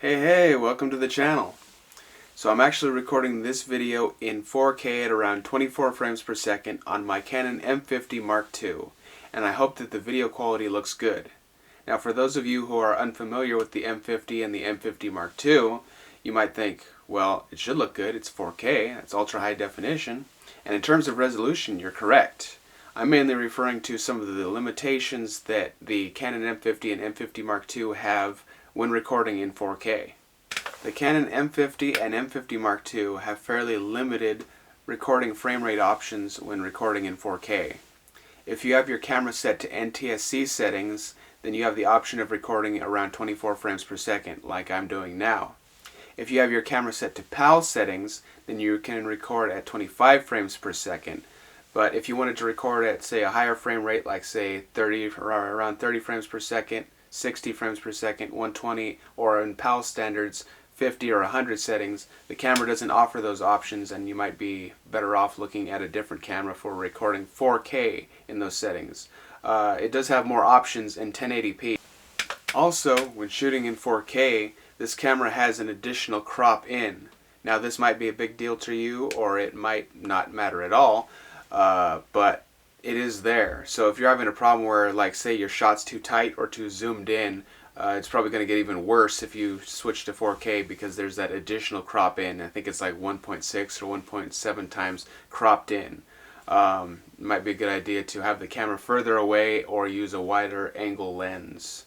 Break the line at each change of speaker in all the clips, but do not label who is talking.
Hey, welcome to the channel. So I'm actually recording this video in 4K at around 24 frames per second on my Canon M50 Mark II, and I hope that the video quality looks good. Now for those of you who are unfamiliar with the M50 and the M50 Mark II, you might think, well, it should look good, it's 4K, it's ultra high definition, and in terms of resolution, you're correct. I'm mainly referring to some of the limitations that the Canon M50 and M50 Mark II have when recording in 4K. The Canon M50 and M50 Mark II have fairly limited recording frame rate options when recording in 4K. If you have your camera set to NTSC settings, then you have the option of recording around 24 frames per second, like I'm doing now. If you have your camera set to PAL settings, then you can record at 25 frames per second. But if you wanted to record at, say, a higher frame rate, like say 30 or around 30 frames per second, 60 frames per second, 120, or in PAL standards, 50 or 100 settings, the camera doesn't offer those options, and you might be better off looking at a different camera for recording 4K in those settings. It does have more options in 1080p. Also, when shooting in 4K, this camera has an additional crop in. Now this might be a big deal to you, or it might not matter at all, but it is there. So if you're having a problem where, like, say your shot's too tight or too zoomed in, it's probably going to get even worse if you switch to 4K, because there's that additional crop in. I think it's like 1.6 or 1.7 times cropped in. It might be a good idea to have the camera further away or use a wider angle lens.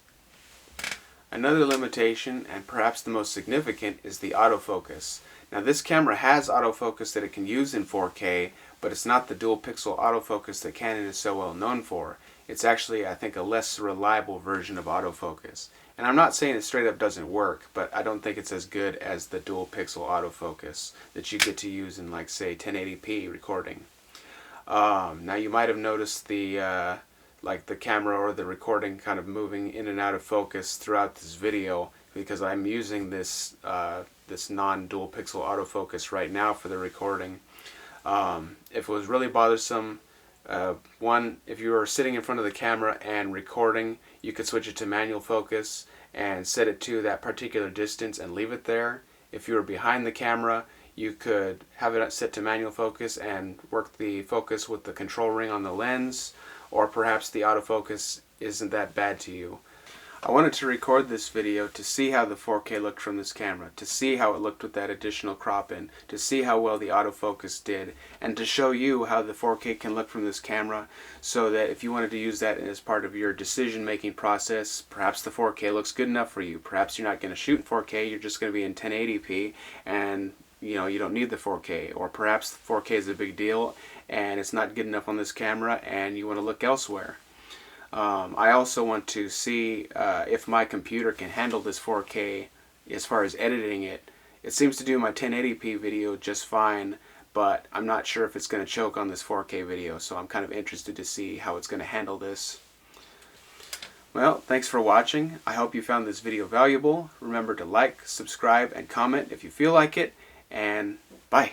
Another limitation, and perhaps the most significant, is the autofocus. Now this camera has autofocus that it can use in 4K, but it's not the dual pixel autofocus that Canon is so well known for. It's actually, I think, a less reliable version of autofocus. And I'm not saying it straight up doesn't work, but I don't think it's as good as the dual pixel autofocus that you get to use in, like, say, 1080p recording. Now you might have noticed the the camera or the recording kind of moving in and out of focus throughout this video, because I'm using this this non-dual pixel autofocus right now for the recording. If it was really bothersome, one, if you were sitting in front of the camera and recording, you could switch it to manual focus and set it to that particular distance and leave it there. If you were behind the camera, you could have it set to manual focus and work the focus with the control ring on the lens, or perhaps the autofocus isn't that bad to you. I wanted to record this video to see how the 4K looked from this camera, to see how it looked with that additional crop in, to see how well the autofocus did, and to show you how the 4K can look from this camera, so that if you wanted to use that as part of your decision-making process, perhaps the 4K looks good enough for you. Perhaps you're not going to shoot in 4K, you're just going to be in 1080p, and you don't need the 4K. Or perhaps 4K is a big deal and it's not good enough on this camera and you want to look elsewhere. I also want to see if my computer can handle this 4K as far as editing it. It seems to do my 1080p video just fine, but I'm not sure if it's going to choke on this 4K video, so I'm kind of interested to see how it's going to handle this. Well, thanks for watching. I hope you found this video valuable. Remember to like, subscribe, and comment if you feel like it, and bye.